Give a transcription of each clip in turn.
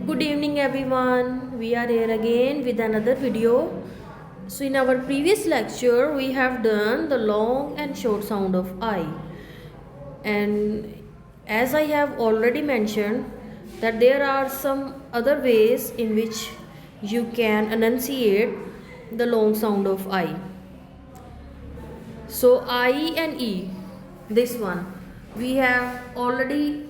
Good evening everyone. We are here again with another video. So in our previous lecture we have done the long and short sound of I. And as I have already mentioned that there are some other ways in which you can enunciate the long sound of I. So I and E, this one we have already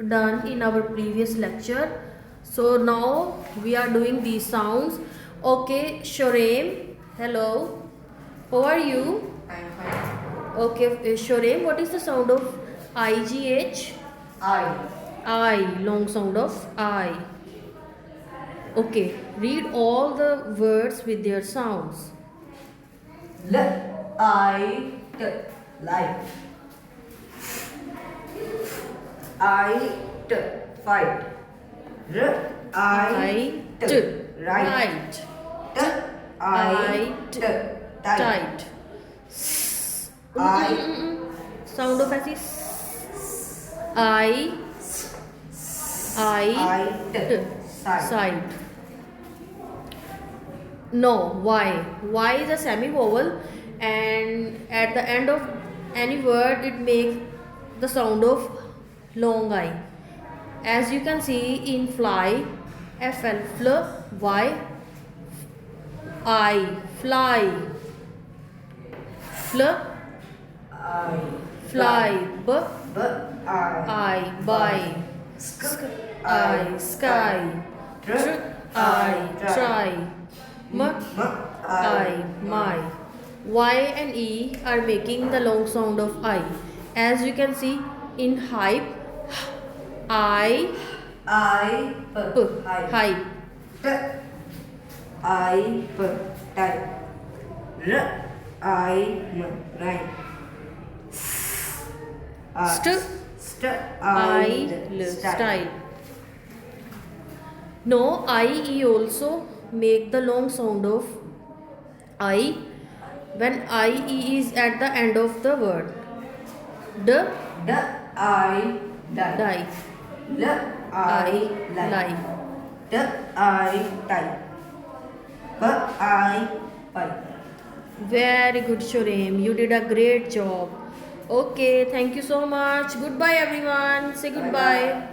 done in our previous lecture. So now we are doing these sounds. Okay, Shorem, hello. How are you? I'm fine. Okay, Shorem, what is the sound of IGH? I. I, long sound of I. Okay, read all the words with their sounds. Light. Fight. Right. Tight. Sound of ऐसी I side. No, y is a semi vowel, and at the end of any word it makes the sound of long I. As you can see in fly, fl, fl, y, I, fly, fl, fly, b, I, buy, I, sky, tr, I, try, m, I, my. Y and E are making the long sound of I. As you can see in hype, I, p, hype. Type. Right. Style. No, I also make the long sound of I when is at the end of the word. D, I die. I Lie. type. I pipe. Very good, Shurem. You did a great job. Okay, thank you so much. Goodbye, everyone. Say goodbye. Bye-bye.